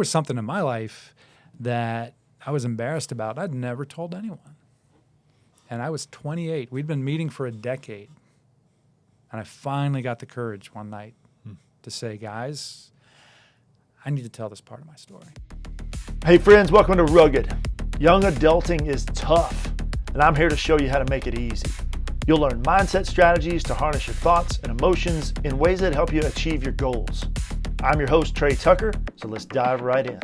was something in my life that I was embarrassed about. I'd never told anyone. And I was 28. We'd been meeting for a decade. And I finally got the courage one night to say, guys, I need to tell this part of my story. Hey friends, welcome to Rugged. Young adulting is tough, and I'm here to show you how to make it easy. You'll learn mindset strategies to harness your thoughts and emotions in ways that help you achieve your goals. I'm your host, Trey Tucker, so let's dive right in.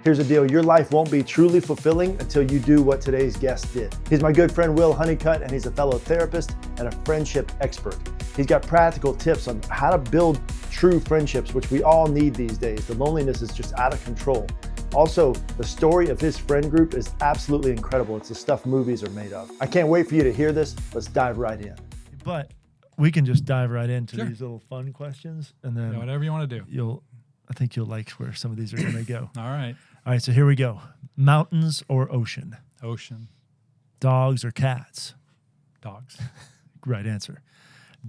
Here's the deal, your life won't be truly fulfilling until you do what today's guest did. He's my good friend, Will Honeycutt, and he's a fellow therapist and a friendship expert. He's got practical tips on how to build true friendships, which we all need these days. The loneliness is just out of control. Also, the story of his friend group is absolutely incredible. It's the stuff movies are made of. I can't wait for you to hear this. Let's dive right in. But we can just dive right into these little fun questions, and then Whatever you want to do. I think you'll like where some of these are going to go. All right. All right, so here we go. Mountains or ocean? Ocean. Dogs or cats? Dogs. Right answer.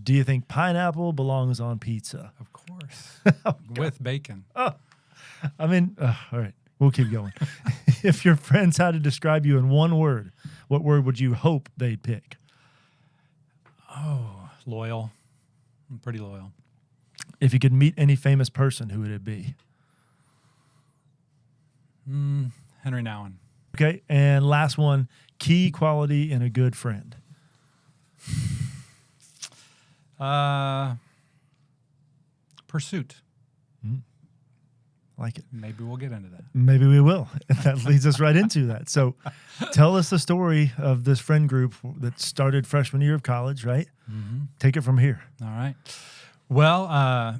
Do you think pineapple belongs on pizza? Of course. Oh, With bacon. all right, we'll keep going. If your friends had to describe you in one word, what word would you hope they'd pick? Oh, loyal. I'm pretty loyal. If you could meet any famous person, who would it be? Henry Nouwen. Okay, and last one, key quality in a good friend. Pursuit. Like it. Maybe we'll get into that. Maybe we will. That leads us right into that. So tell us the story of this friend group that started freshman year of college, right? Mm-hmm. Take it from here. All right. Well,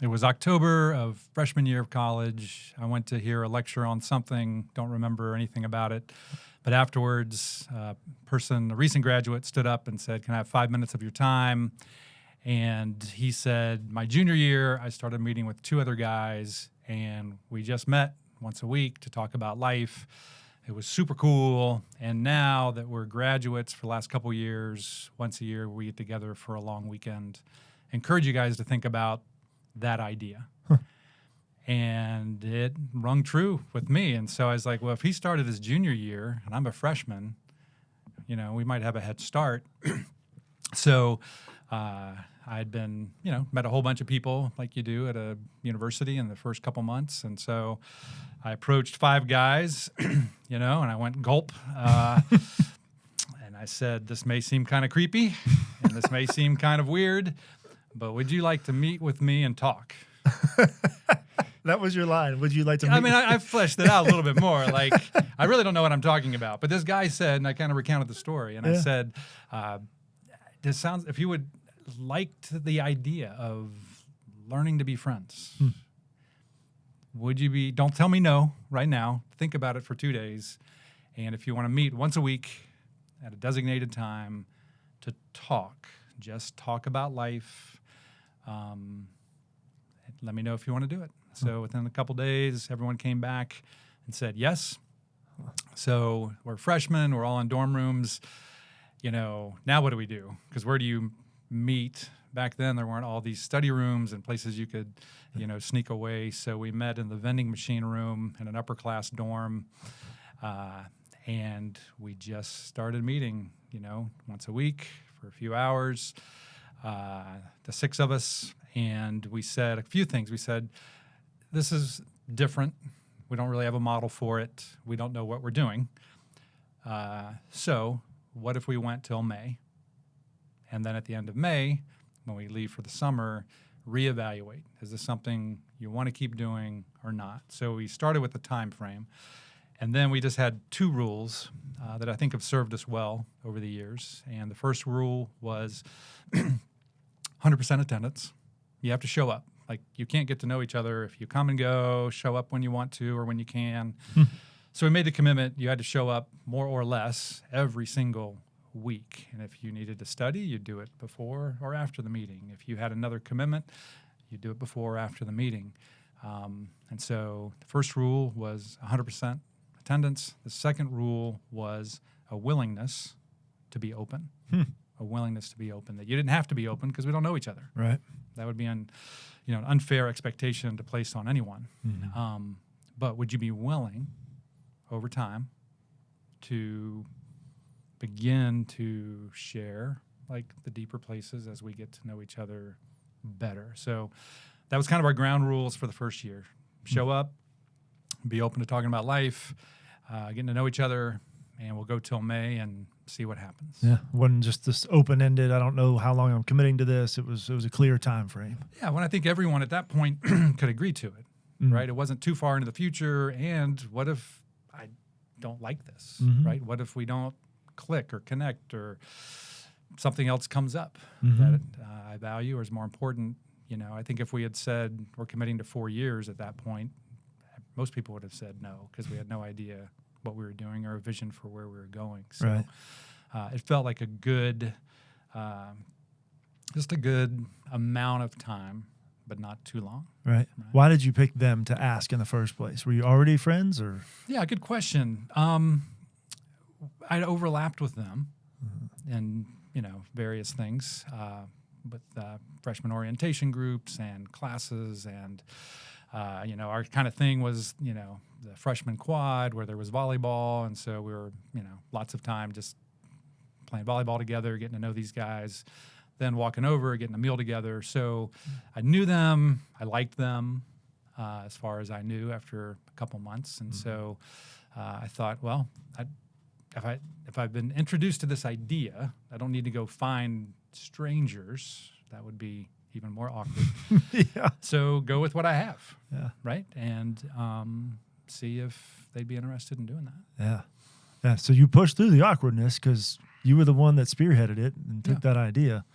it was October of freshman year of college. I went to hear a lecture on something, don't remember anything about it. But afterwards, a recent graduate, stood up and said, "Can I have 5 minutes of your time?" And he said, my junior year, I started meeting with two other guys, and we just met once a week to talk about life. It was super cool. And now that we're graduates for the last couple years, once a year we get together for a long weekend. Encourage you guys to think about that idea. And it rung true with me. And so I was like, well, if he started his junior year and I'm a freshman, we might have a head start. So I'd been, met a whole bunch of people like you do at a university in the first couple months. And so I approached 5 guys, and I went gulp. And I said, this may seem kind of creepy and this may seem kind of weird, but would you like to meet with me and talk? That was your line. Would you like to meet? I mean, I fleshed it out a little bit more. Like, I really don't know what I'm talking about. But this guy said, and I kind of recounted the story, and I said, this sounds, if you would like the idea of learning to be friends, would you be, don't tell me no right now. Think about it for 2 days. And if you want to meet once a week at a designated time to talk, just talk about life, let me know if you want to do it. So within a couple days, everyone came back and said yes. So we're freshmen. We're all in dorm rooms. Now what do we do? Because where do you meet? Back then, there weren't all these study rooms and places you could, sneak away. So we met in the vending machine room in an upper-class dorm, and we just started meeting, once a week for a few hours, the 6 of us, and we said a few things. We said, this is different. We don't really have a model for it. We don't know what we're doing. So what if we went till May? And then at the end of May, when we leave for the summer, reevaluate. Is this something you want to keep doing or not? So we started with the time frame. And then we just had 2 rules that I think have served us well over the years. And the first rule was 100% attendance. You have to show up. Like, you can't get to know each other if you come and go, show up when you want to or when you can. So we made the commitment you had to show up more or less every single week. And if you needed to study, you'd do it before or after the meeting. If you had another commitment, you'd do it before or after the meeting. And so the first rule was 100% attendance. The second rule was a willingness to be open. A willingness to be open, that you didn't have to be open because we don't know each other. Right. That would be an unfair expectation to place on anyone. But would you be willing over time to begin to share like the deeper places as we get to know each other better? So that was kind of our ground rules for the first year. Show up, be open to talking about life, getting to know each other, and we'll go till May and see what happens. Yeah, wasn't just this open-ended, I don't know how long I'm committing to this. It was a clear time frame. Yeah, when I think everyone at that point could agree to it, right? It wasn't too far into the future, and what if I don't like this, right? What if we don't click or connect or something else comes up that I value or is more important? I think if we had said we're committing to 4 years at that point, most people would have said no because we had no idea what we were doing or a vision for where we were going. So it felt like a good, just a good amount of time, but not too long. Right. Why did you pick them to ask in the first place? Were you already friends or? Yeah, good question. I'd overlapped with them in, various things with freshman orientation groups and classes and, our kind of thing was, the freshman quad where there was volleyball. And so we were, lots of time just playing volleyball together, getting to know these guys, then walking over, getting a meal together. So I knew them. I liked them as far as I knew after a couple months. And so I thought, well, if I've been introduced to this idea, I don't need to go find strangers. That would be even more awkward. Yeah. So go with what I have. Yeah. Right. And see if they'd be interested in doing that. Yeah. Yeah. So you pushed through the awkwardness because you were the one that spearheaded it and took that idea.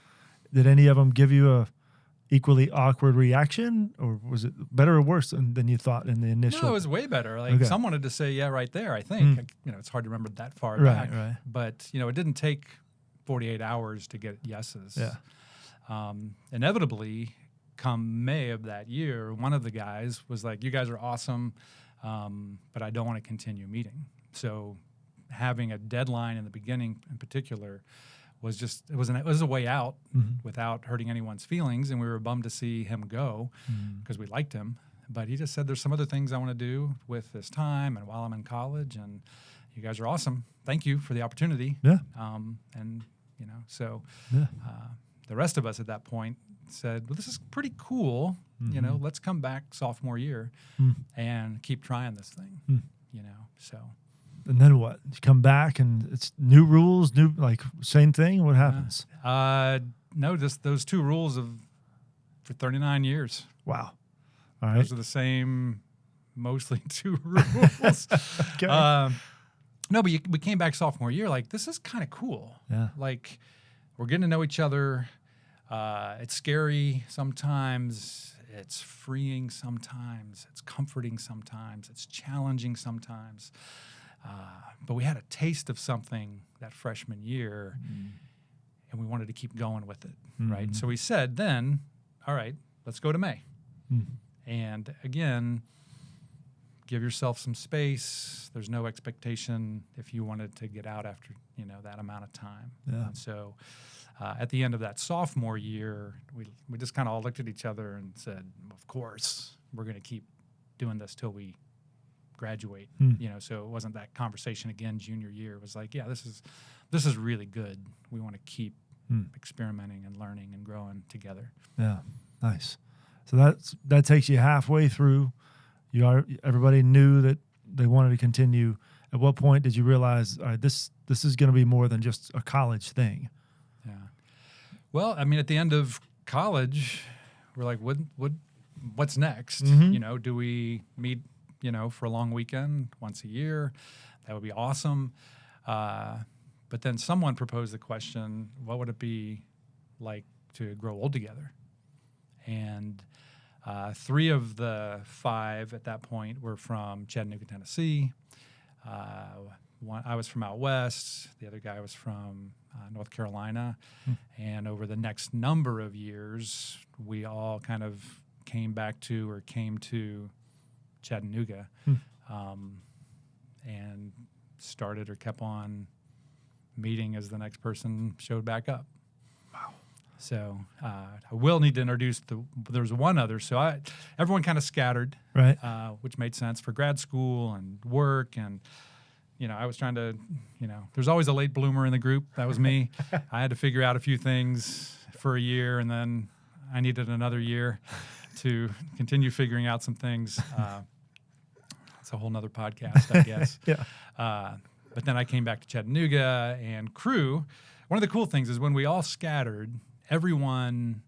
Did any of them give you a equally awkward reaction, or was it better or worse than you thought in the initial? No, it was way better. Like some wanted to say, yeah, right there, I think. It's hard to remember that far back. Right. But, it didn't take 48 hours to get yeses. Yeah. Inevitably, come May of that year, one of the guys was like, you guys are awesome, but I don't want to continue meeting. So having a deadline in the beginning in particular was just, it was a way out without hurting anyone's feelings. And we were bummed to see him go because we liked him. But he just said, there's some other things I want to do with this time and while I'm in college. And you guys are awesome. Thank you for the opportunity. Yeah. The rest of us at that point said, well, this is pretty cool. Let's come back sophomore year and keep trying this thing, so. And then what? You come back and it's new rules, same thing. What happens? No, just those two rules for 39 years. Wow. All right. Those are the same, mostly two rules. Okay. No, but we came back sophomore year like, this is kind of cool. Yeah. Like, we're getting to know each other. It's scary sometimes. It's freeing sometimes. It's comforting sometimes. It's challenging sometimes. But we had a taste of something that freshman year, and we wanted to keep going with it, right? So we said then, all right, let's go to May. And again, give yourself some space. There's no expectation if you wanted to get out after, that amount of time. Yeah. And so at the end of that sophomore year, we just kind of all looked at each other and said, of course, we're going to keep doing this till we graduate. So it wasn't that conversation again junior year. It was like, yeah, this is really good. We want to keep experimenting and learning and growing together. Yeah. Nice. So that takes you halfway through. Everybody knew that they wanted to continue. At what point did you realize, all right, this is going to be more than just a college thing? Yeah. Well, I mean, at the end of college, we're like, what's next? Do we meet, for a long weekend once a year? That would be awesome. But then someone proposed the question, what would it be like to grow old together? And 3 of the 5 at that point were from Chattanooga, Tennessee. I was from out west. The other guy was from North Carolina. And over the next number of years, we all kind of came to Chattanooga and kept on meeting as the next person showed back up. Wow. So I will need to introduce there's one other. So everyone kind of scattered, Right. Which made sense for grad school and work. And, I was trying to, there's always a late bloomer in the group. That was me. I had to figure out a few things for a year, and then I needed another year to continue figuring out some things. It's a whole nother podcast, I guess. Yeah. But then I came back to Chattanooga and crew. One of the cool things is when we all scattered, everyone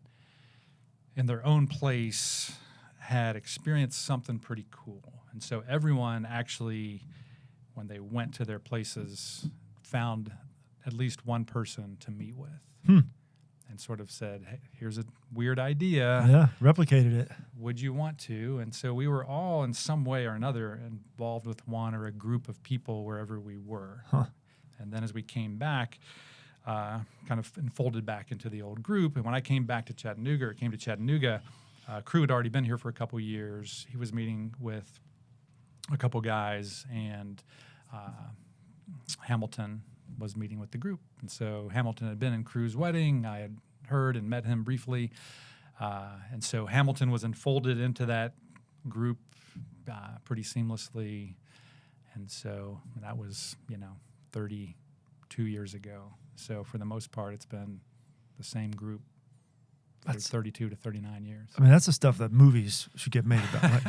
in their own place had experienced something pretty cool. And so everyone actually, when they went to their places, found at least one person to meet with. And sort of said, hey, here's a weird idea. Yeah, replicated it. Would you want to? And so we were all in some way or another involved with one or a group of people wherever we were. And then as we came back, kind of enfolded back into the old group. And when I came back to Chattanooga, Crew had already been here for a couple years. He was meeting with a couple guys, and Hamilton was meeting with the group. And so Hamilton had been in Crew's wedding. I had heard and met him briefly. And so Hamilton was enfolded into that group pretty seamlessly. And so that was, 32 years ago. So for the most part, it's been the same group for 32 to 39 years. I mean, that's the stuff that movies should get made about.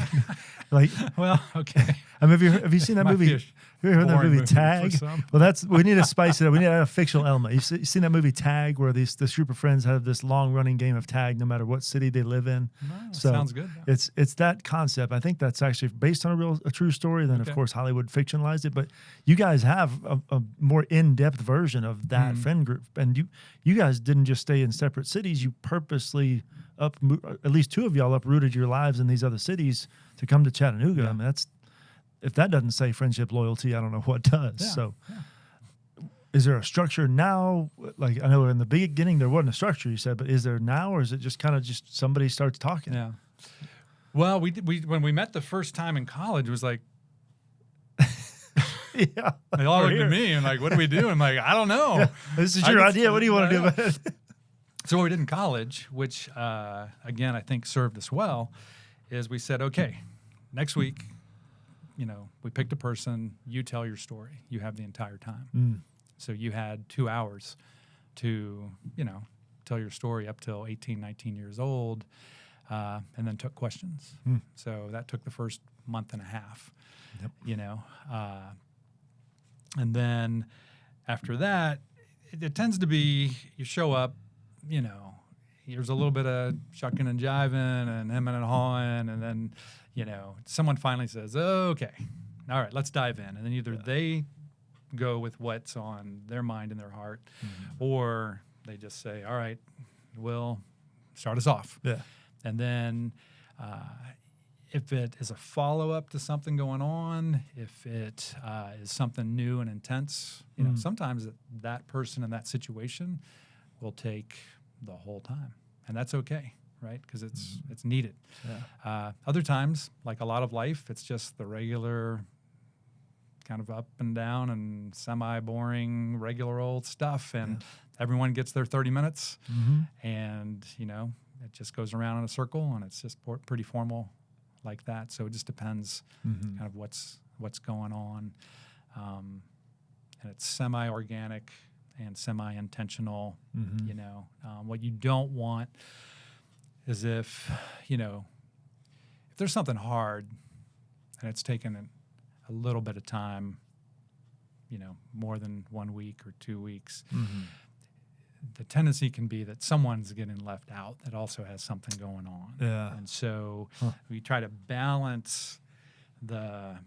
Like well, okay. I mean, have you seen that movie? Have you heard that movie Tag? Well, we need to spice it up. We need to add a fictional element. You've seen that movie Tag, where this group of friends have this long-running game of tag, no matter what city they live in. No, so sounds good. It's that concept. I think that's actually based on a true story. Then, of course, Hollywood fictionalized it. But you guys have a more in-depth version of that friend group, and you guys didn't just stay in separate cities. You purposely at least two of y'all uprooted your lives in these other cities to come to Chattanooga. Yeah. I mean, if that doesn't say friendship, loyalty, I don't know what does. Yeah. So is there a structure now? Like, I know in the beginning there wasn't a structure, you said, but is there now, or is it just kind of just somebody starts talking? Yeah. Well, we when we met the first time in college, it was like, yeah. they all looked at me and like, what do we do? I'm like, I don't know. Yeah. This is your idea. What do you want to do about it? So what we did in college, which, again, I think served us well, is we said, okay, next week, we picked a person, you tell your story. You have the entire time. So you had 2 hours to, tell your story up till 18, 19 years old, and then took questions. So that took the first month and a half, and then after that, it tends to be you show up, there's a little bit of shucking and jiving and hemming and hawing, and then, someone finally says, okay, all right, let's dive in. And then either they go with what's on their mind and their heart, or they just say, all right, Will, start us off. Yeah. And then if it is a follow-up to something going on, if it is something new and intense, sometimes that person in that situation will take the whole time, and that's okay, right? Because it's needed. Yeah. Other times, like a lot of life, it's just the regular kind of up and down and semi-boring, regular old stuff, and everyone gets their 30 minutes, and it just goes around in a circle, and it's just pretty formal like that. So it just depends kind of what's going on, and it's semi-organic and semi-intentional. What you don't want is if there's something hard and it's taken a little bit of time, more than 1 week or 2 weeks, the tendency can be that someone's getting left out that also has something going on. Yeah. And so we try to balance the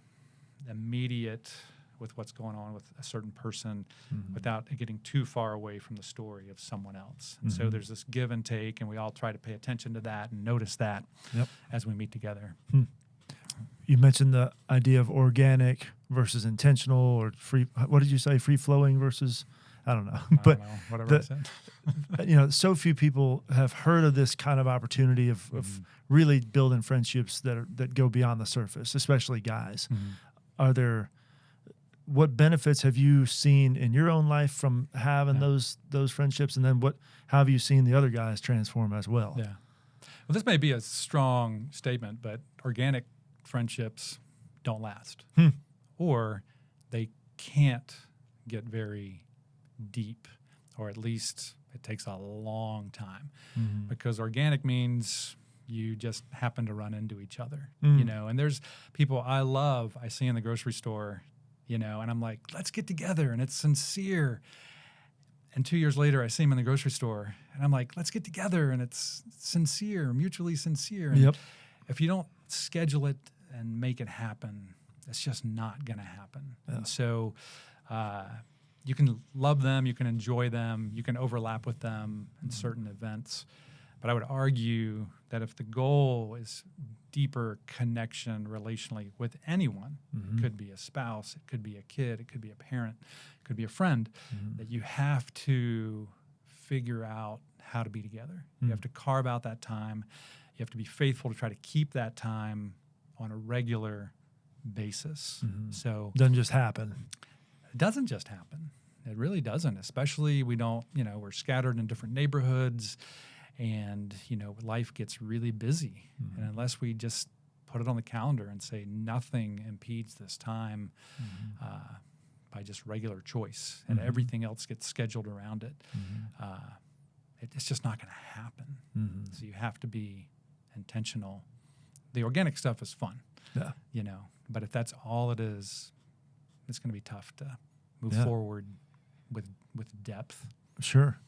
immediate with what's going on with a certain person without getting too far away from the story of someone else. And so there's this give and take, and we all try to pay attention to that and notice that as we meet together. You mentioned the idea of organic versus intentional, or free. What did you say? Free flowing versus, I don't know. But whatever I said. So few people have heard of this kind of opportunity of really building friendships that go beyond the surface, especially guys. what benefits have you seen in your own life from having those friendships, and then how have you seen the other guys transform as well? Yeah. Well, this may be a strong statement, but organic friendships don't last, or they can't get very deep, or at least it takes a long time, because organic means you just happen to run into each other, you know, and there's people I see in the grocery store, you know, and I'm like, let's get together, and it's sincere. And 2 years later, I see him in the grocery store, and I'm like, let's get together, and it's sincere, mutually sincere. And if you don't schedule it and make it happen, it's just not going to happen. Yeah. And so you can love them, you can enjoy them, you can overlap with them in certain events. But I would argue that if the goal is deeper connection relationally with anyone, it could be a spouse, it could be a kid, it could be a parent, it could be a friend, that you have to figure out how to be together. You have to carve out that time. You have to be faithful to try to keep that time on a regular basis. So doesn't just happen. It doesn't just happen. It really doesn't, especially we're scattered in different neighborhoods. And, you know, life gets really busy. And unless we just put it on the calendar and say nothing impedes this time by just regular choice, and everything else gets scheduled around it, it's just not going to happen. So you have to be intentional. The organic stuff is fun, you know, but if that's all it is, it's going to be tough to move forward with depth. Sure.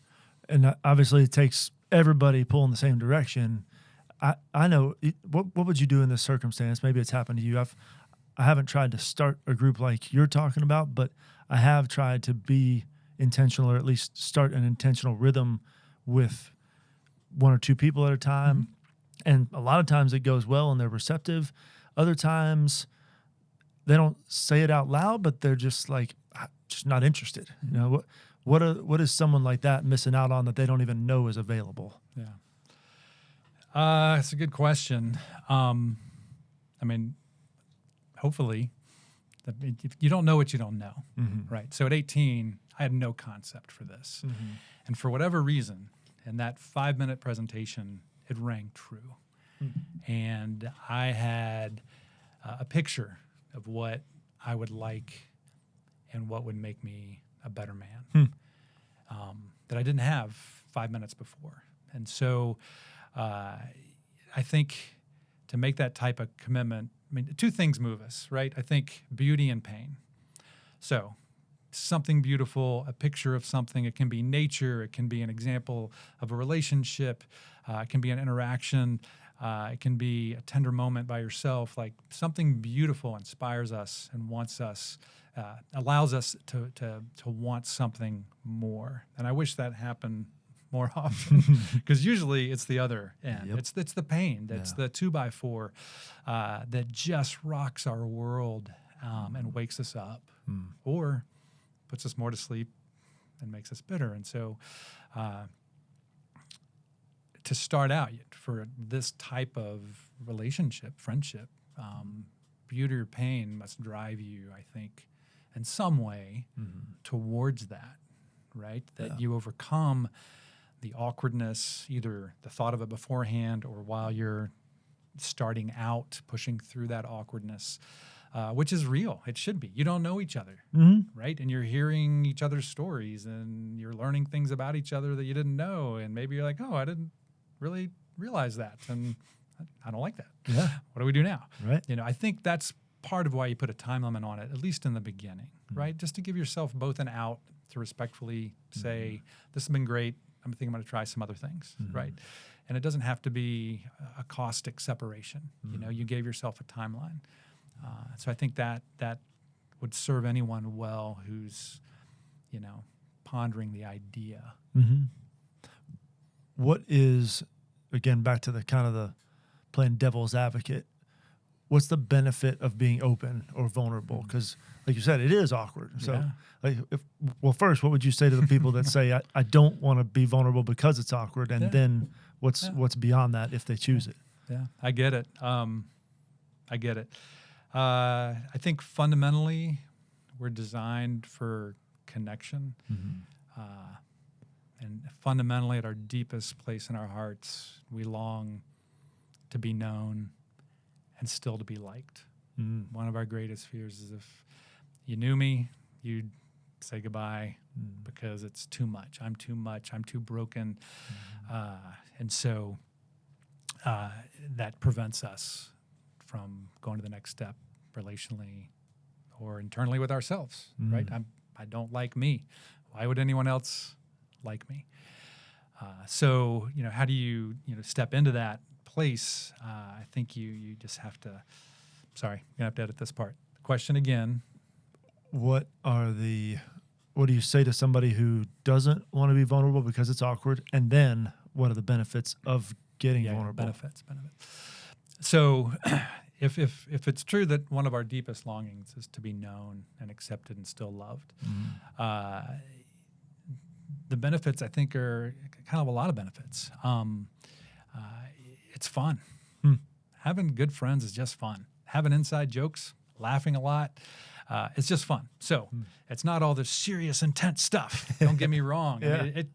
And obviously it takes everybody pulling the same direction. I know what would you do in this circumstance? Maybe it's happened to you. I haven't tried to start a group like you're talking about, but I have tried to be intentional, or at least start an intentional rhythm with one or two people at a time. And a lot of times it goes well and they're receptive. Other times they don't say it out loud, but they're just like, just not interested. You know, what is someone like that missing out on that they don't even know is available? Yeah. It's a good question. I mean, hopefully, if you don't know what you don't know, right? So at 18, I had no concept for this. And for whatever reason, in that 5-minute presentation, it rang true. And I had a picture of what I would like and what would make me a better man that I didn't have 5 minutes before. And so I think to make that type of commitment, I mean, two things move us, right? I think beauty and pain. So something beautiful, a picture of something, it can be nature, it can be an example of a relationship, it can be an interaction, it can be a tender moment by yourself. Like something beautiful inspires us and wants us, allows us to want something more. And I wish that happened more often, because usually it's the other end. It's the pain. That's the 2x4 that just rocks our world and wakes us up, or puts us more to sleep and makes us bitter. And so to start out for this type of relationship, friendship, beauty or pain must drive you, I think, in some way towards that, right? That you overcome the awkwardness, either the thought of it beforehand or while you're starting out, pushing through that awkwardness, which is real. It should be. You don't know each other, right? And you're hearing each other's stories and you're learning things about each other that you didn't know. And maybe you're like, oh, I didn't really realize that. And I don't like that. Yeah. What do we do now? Right. You know, I think that's part of why you put a time limit on it, at least in the beginning, right? Just to give yourself both an out to respectfully say, this has been great. I'm thinking I'm going to try some other things, right? And it doesn't have to be a caustic separation. You know, you gave yourself a timeline. So I think that would serve anyone well who's, you know, pondering the idea. What is, again, back to the kind of the playing devil's advocate, what's the benefit of being open or vulnerable? Because, like you said, it is awkward. So, first, what would you say to the people that say, I don't want to be vulnerable because it's awkward? And then what's beyond that if they choose it? Yeah, I get it. I think fundamentally We're designed for connection. And fundamentally, at our deepest place in our hearts, we long to be known and still to be liked. One of our greatest fears is if you knew me, you'd say goodbye because it's too much. I'm too much. I'm too broken. And so that prevents us from going to the next step relationally or internally with ourselves, right? I don't like me. Why would anyone else like me? So, how do you, step into that place? I think you just have to, sorry, I'm going to have to edit this part. Question again. What do you say to somebody who doesn't want to be vulnerable because it's awkward? And then what are the benefits of getting vulnerable? Benefits. So if it's true that one of our deepest longings is to be known and accepted and still loved, the benefits, I think, are kind of a lot of benefits. It's fun. Having good friends is just fun. Having inside jokes, laughing a lot, it's just fun. So it's not all this serious, intense stuff. Don't get me wrong. I mean,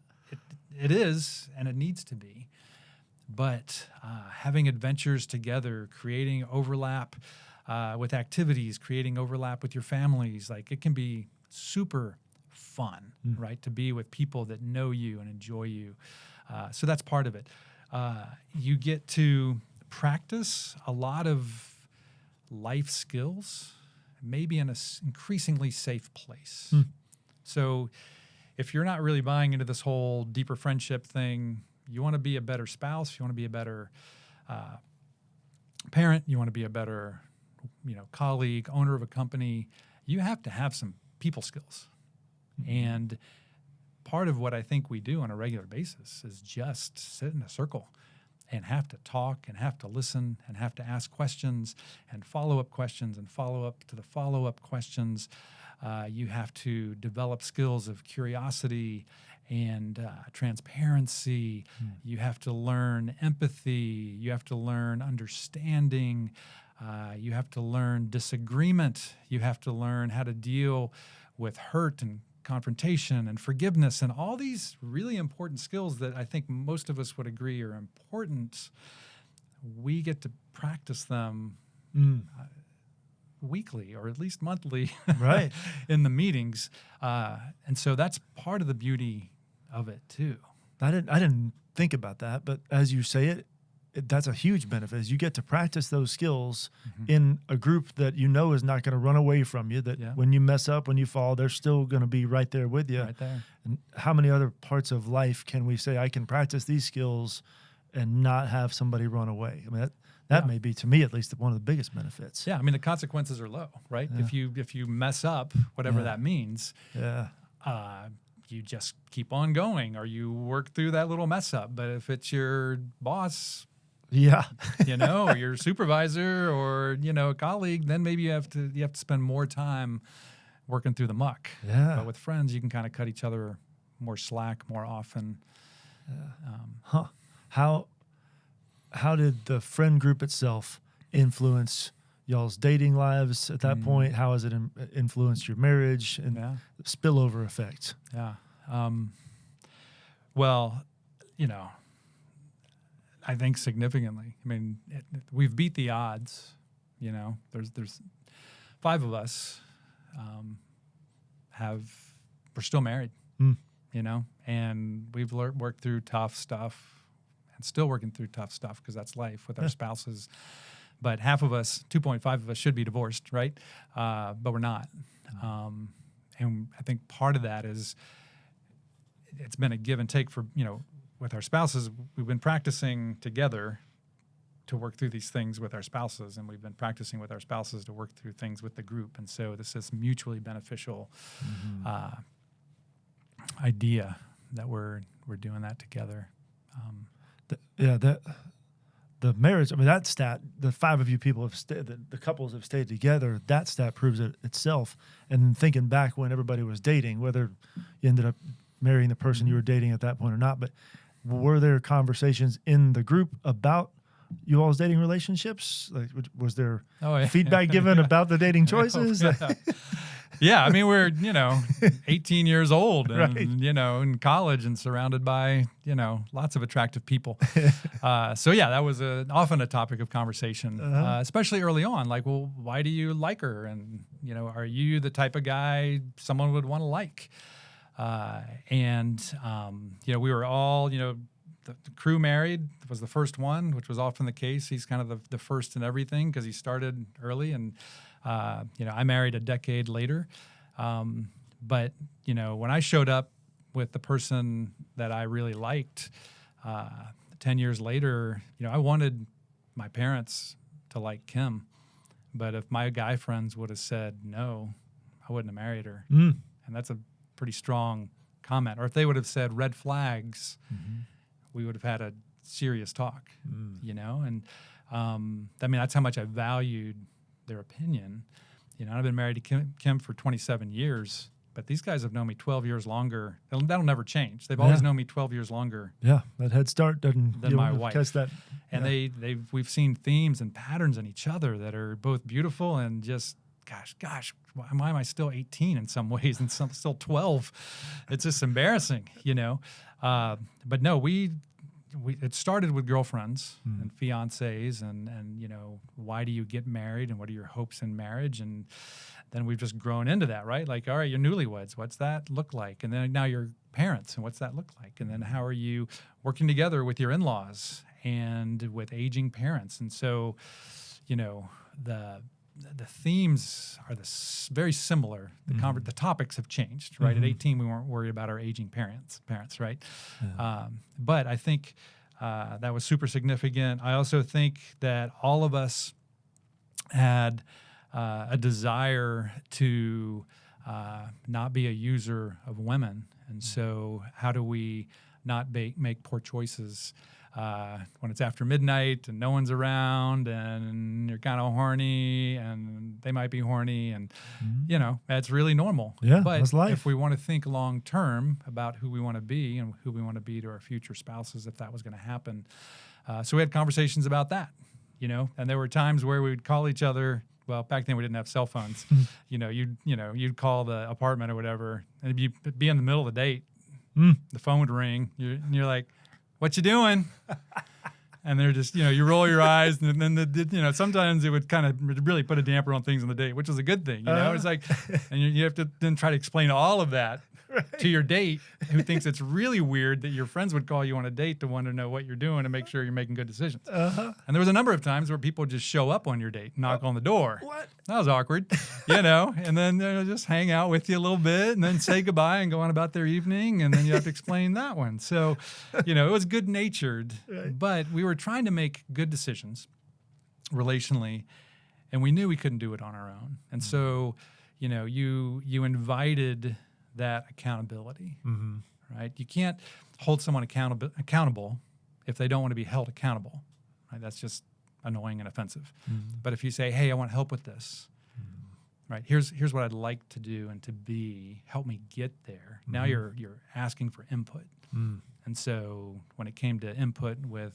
it is, and it needs to be. But having adventures together, creating overlap with activities, creating overlap with your families, like it can be super fun, right? To be with people that know you and enjoy you. So that's part of it. You get to practice a lot of life skills, maybe in an increasingly safe place. So if you're not really buying into this whole deeper friendship thing, you want to be a better spouse, you want to be a better parent, you want to be a better colleague, owner of a company, you have to have some people skills. And part of what I think we do on a regular basis is just sit in a circle and have to talk and have to listen and have to ask questions and follow-up questions and follow up to the follow-up questions. You have to develop skills of curiosity and transparency. You have to learn empathy. You have to learn understanding. You have to learn disagreement. You have to learn how to deal with hurt and confrontation and forgiveness and all these really important skills that I think most of us would agree are important. We get to practice them weekly or at least monthly right. in the meetings. And so that's part of the beauty of it too. I didn't think about that, but as you say it, that's a huge benefit. Is you get to practice those skills in a group that is not going to run away from you, that when you mess up, when you fall, they're still going to be right there with you. Right there. And how many other parts of life can we say, I can practice these skills and not have somebody run away? I mean, that may be, to me at least, one of the biggest benefits. Yeah, I mean, the consequences are low, right? Yeah. If you mess up, whatever that means, you just keep on going or you work through that little mess up. But if it's your boss, or your supervisor or, a colleague, then maybe you have to spend more time working through the muck. Yeah. But with friends, you can kind of cut each other more slack more often. How did the friend group itself influence y'all's dating lives at that point? How has it influenced your marriage and the spillover effect? Yeah. Well, I think significantly. I mean, we've beat the odds. There's 5 of us we're still married. And we've worked through tough stuff and still working through tough stuff because that's life with our spouses. But half of us, 2.5 of us, should be divorced, right? But we're not. And I think part of that is it's been a give and take for with our spouses. We've been practicing together to work through these things with our spouses, and we've been practicing with our spouses to work through things with the group. And so this is mutually beneficial idea that we're doing that together. The marriage, I mean, that stat, the 5 of you people have stayed, the couples have stayed together, that stat proves it itself. And thinking back when everybody was dating, whether you ended up marrying the person you were dating at that point or not, but were there conversations in the group about you all's dating relationships? Like, was there feedback given about the dating choices? Yeah, I mean, we're, 18 years old and, Right. in college and surrounded by, lots of attractive people. So, yeah, that was often a topic of conversation, especially early on. Like, well, why do you like her? And, are you the type of guy someone would want to like? We were all, the crew married was the first one, which was often the case. He's kind of the first in everything because he started early. And, I married a decade later. But, when I showed up with the person that I really liked 10 years later, I wanted my parents to like Kim. But if my guy friends would have said no, I wouldn't have married her. And that's a pretty strong comment. Or if they would have said red flags, we would have had a serious talk, and that's how much I valued their opinion. I've been married to Kim for 27 years, but these guys have known me 12 years longer. That'll never change. They've always known me 12 years longer. Yeah, that head start doesn't than my wife. Catch that. And we've seen themes and patterns in each other that are both beautiful and just, gosh, why am I still 18 in some ways and still 12? It's just embarrassing, But no, it started with girlfriends and fiancés and why do you get married and what are your hopes in marriage? And then we've just grown into that, right? Like, all right, you're newlyweds. What's that look like? And then now you're parents and what's that look like? And then how are you working together with your in-laws and with aging parents? And so, the themes are very similar. The topics have changed, right? At 18, we weren't worried about our aging parents, right? Yeah. But I think that was super significant. I also think that all of us had a desire to not be a user of women. And so how do we not make poor choices when it's after midnight and no one's around and you're kind of horny and they might be horny and, that's really normal. Yeah, but that's life. If we want to think long term about who we want to be and who we want to be to our future spouses, if that was going to happen. So we had conversations about that, and there were times where we would call each other. Well, back then we didn't have cell phones. You'd call the apartment or whatever and it'd be in the middle of the date. The phone would ring. You're like, what you doing? And they're just, you roll your eyes, and then sometimes it would kind of really put a damper on things on the date, which is a good thing. It's like, and you have to then try to explain all of that to your date, who thinks it's really weird that your friends would call you on a date to want to know what you're doing and make sure you're making good decisions. And there was a number of times where people just show up on your date, knock on the door. What? That was awkward, and then they'll just hang out with you a little bit and then say goodbye and go on about their evening, and then you have to explain that one. So, it was good-natured, right. But we were trying to make good decisions relationally, and we knew we couldn't do it on our own. And so, you invited that accountability, right? You can't hold someone accountable if they don't want to be held accountable, right? That's just annoying and offensive. But if you say, hey, I want help with this, right? Here's what I'd like to do and to be, help me get there. Now you're asking for input. And so when it came to input with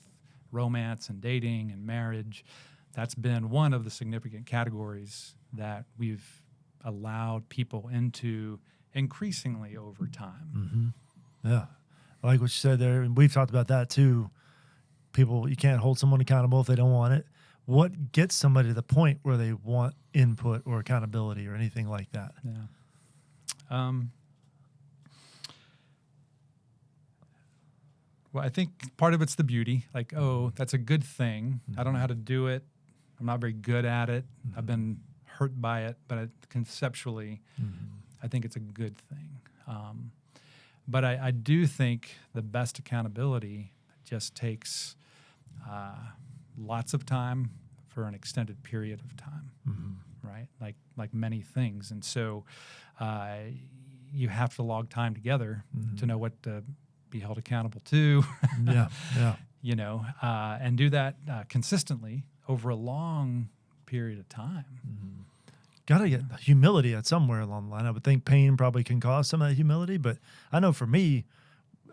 romance and dating and marriage, that's been one of the significant categories that we've allowed people into increasingly over time. Yeah. I like what you said there. And we've talked about that too. People, you can't hold someone accountable if they don't want it. What gets somebody to the point where they want input or accountability or anything like that? Yeah. Well, I think part of it's the beauty. Like, oh, that's a good thing. I don't know how to do it. I'm not very good at it. I've been hurt by it, but conceptually, I think it's a good thing. But I do think the best accountability just takes lots of time for an extended period of time, right? Like many things. And so you have to log time together to know what to be held accountable to. And do that consistently over a long period of time. Got to get humility at somewhere along the line. I would think pain probably can cause some of that humility, but I know for me,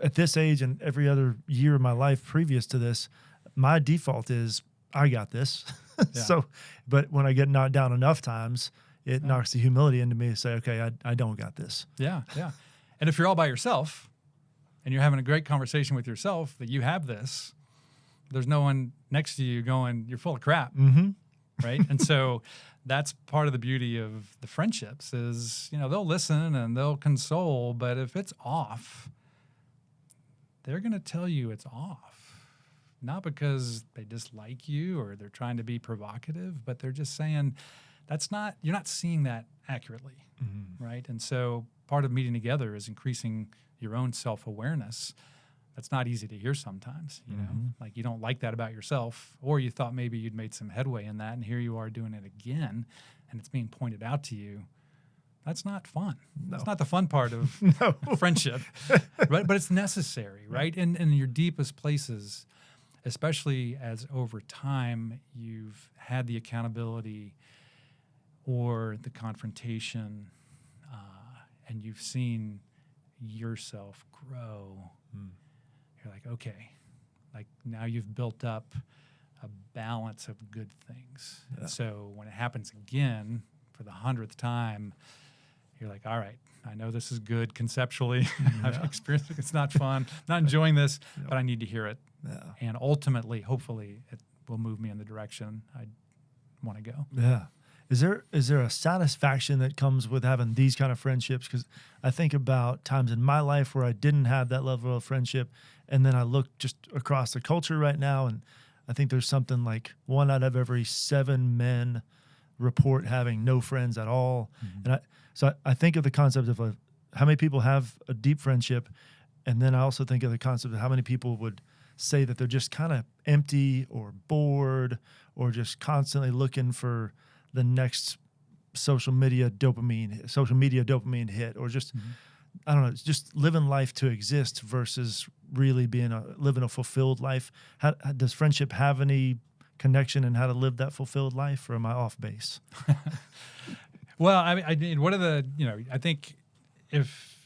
at this age and every other year of my life previous to this, my default is I got this. So, but when I get knocked down enough times, it knocks the humility into me to say, okay, I don't got this. Yeah, yeah. And if you're all by yourself and you're having a great conversation with yourself that you have this, there's no one next to you going, you're full of crap, right? And so that's part of the beauty of the friendships is, they'll listen and they'll console, but if it's off, they're going to tell you it's off. Not because they dislike you or they're trying to be provocative, but they're just saying you're not seeing that accurately, right? And so part of meeting together is increasing your own self-awareness. That's not easy to hear sometimes, like you don't like that about yourself, or you thought maybe you'd made some headway in that, and here you are doing it again, and it's being pointed out to you. That's not fun. No. That's not the fun part of friendship, right? But it's necessary, right? In your deepest places, especially as over time you've had the accountability or the confrontation, and you've seen yourself grow. You're like, okay, like now you've built up a balance of good things. Yeah. And so when it happens again for the 100th time, you're like, all right, I know this is good conceptually. I've experienced it. It's not fun. Not enjoying this, but I need to hear it. Yeah. And ultimately, hopefully, it will move me in the direction I want to go. Yeah. Is there a satisfaction that comes with having these kind of friendships? Because I think about times in my life where I didn't have that level of friendship, and then I look just across the culture right now, and I think there's something like 1 out of every 7 men report having no friends at all. And I think of the concept of how many people have a deep friendship, and then I also think of the concept of how many people would say that they're just kind of empty or bored or just constantly looking for the next social media dopamine hit, or just I don't know, just living life to exist versus really living a fulfilled life. How does friendship have any connection in how to live that fulfilled life, or am I off base? Well, I mean, what are the I think if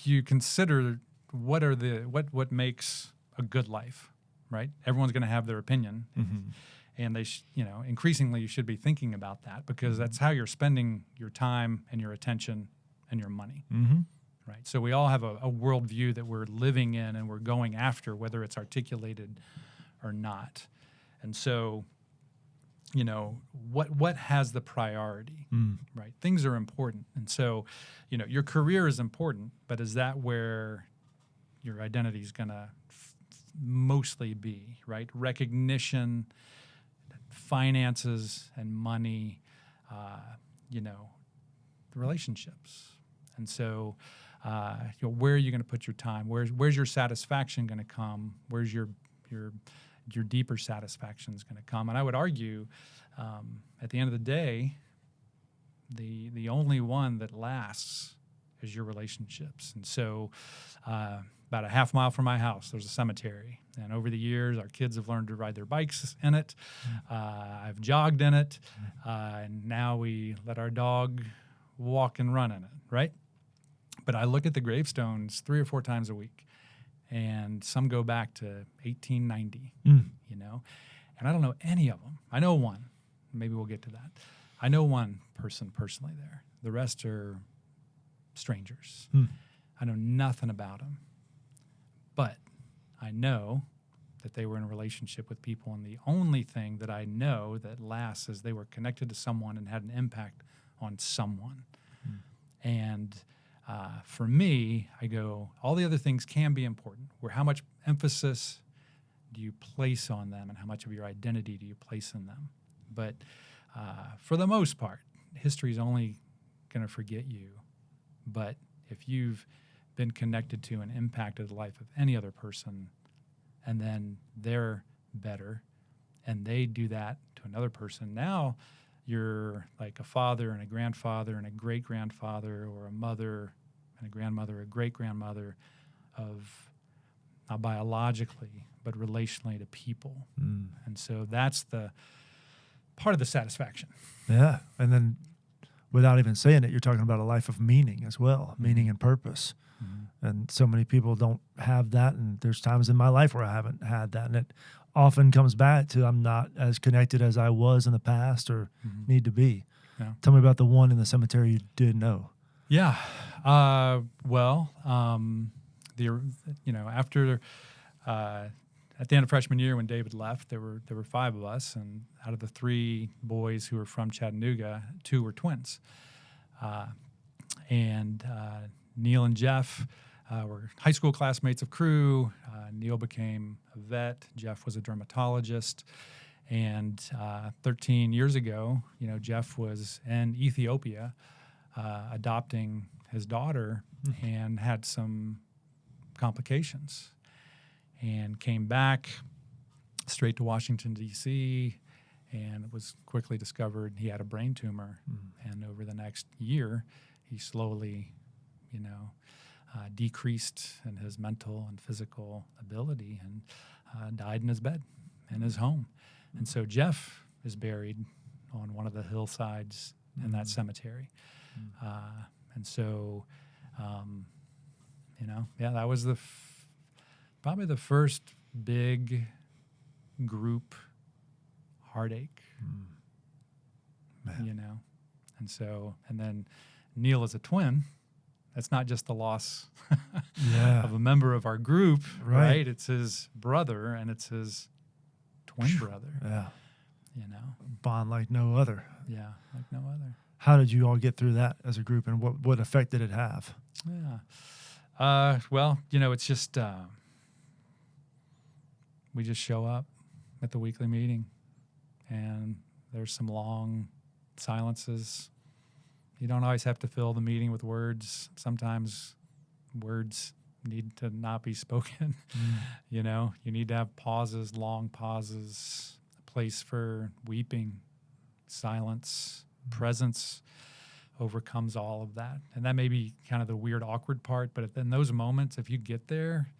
you consider what makes a good life, right? Everyone's going to have their opinion. And they, increasingly you should be thinking about that, because that's how you're spending your time and your attention and your money, right? So we all have a worldview that we're living in and we're going after, whether it's articulated or not. And so, what has the priority, right? Things are important. And so, your career is important, but is that where your identity is going to mostly be, right? Recognition, finances and money, relationships. And so, where are you going to put your time? Where's your satisfaction going to come? Where's your deeper satisfaction is going to come? And I would argue, at the end of the day, the only one that lasts is your relationships. And so, about a half mile from my house, there's a cemetery. And over the years, our kids have learned to ride their bikes in it. I've jogged in it. And now we let our dog walk and run in it, right? But I look at the gravestones 3 or 4 times a week. And some go back to 1890, And I don't know any of them. I know one. Maybe we'll get to that. I know one person personally there. The rest are strangers. I know nothing about them. But I know that they were in a relationship with people, and the only thing that I know that lasts is they were connected to someone and had an impact on someone. And for me, I go, all the other things can be important. How much emphasis do you place on them, and how much of your identity do you place in them? But for the most part, history is only going to forget you. But if you've been connected to and impacted the life of any other person, and then they're better, and they do that to another person, now you're like a father and a grandfather and a great-grandfather, or a mother and a grandmother, a great-grandmother of, not biologically, but relationally to people. And so that's the part of the satisfaction. Yeah, and then without even saying it, you're talking about a life of meaning as well, meaning and purpose. And so many people don't have that, and there's times in my life where I haven't had that, and it often comes back to I'm not as connected as I was in the past or need to be. Yeah. Tell me about the one in the cemetery you did know. Yeah. Well, after at the end of freshman year when David left, there were 5 of us, and out of the 3 boys who were from Chattanooga, 2 were twins. And Neil and Jeff were high school classmates of crew. Neil became a vet. Jeff was a dermatologist. And 13 years ago, Jeff was in Ethiopia adopting his daughter and had some complications and came back straight to Washington, D.C., and it was quickly discovered he had a brain tumor. And over the next year, he slowly, decreased in his mental and physical ability and died in his bed in his home. And so Jeff is buried on one of the hillsides in that cemetery. And so, that was probably the first big group heartache, And so, and then Neil is a twin. That's not just the loss of a member of our group, right? It's his brother, and it's his twin brother. Yeah. Bond like no other. Yeah, like no other. How did you all get through that as a group, and what effect did it have? Yeah. Well, it's just we just show up at the weekly meeting, and there's some long silences. You don't always have to fill the meeting with words. Sometimes words need to not be spoken. You need to have pauses, long pauses, a place for weeping, silence, presence overcomes all of that. And that may be kind of the weird, awkward part, but in those moments, if you get there,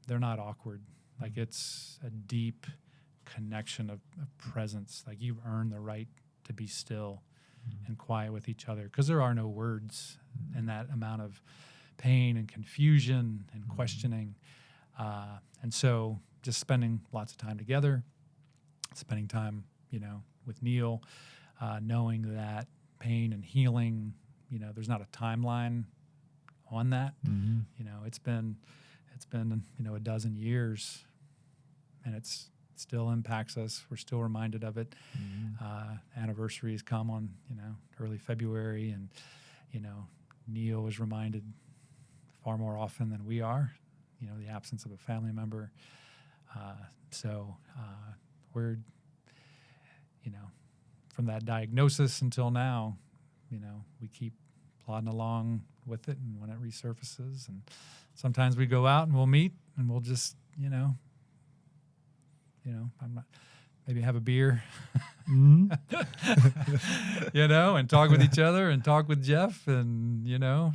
they're not awkward. Like it's a deep connection of presence. Like you've earned the right to be still and quiet with each other, because there are no words in that amount of pain and confusion and questioning. And so just spending lots of time together, spending time, with Neil, knowing that pain and healing, there's not a timeline on that. It's been, a dozen years, and it's still impacts us. We're still reminded of it. Anniversaries come on, early February, and, Neil was reminded far more often than we are, the absence of a family member. So we're, from that diagnosis until now, we keep plodding along with it, and when it resurfaces, and sometimes we go out and we'll meet and we'll just, maybe have a beer, and talk with each other and talk with Jeff, and,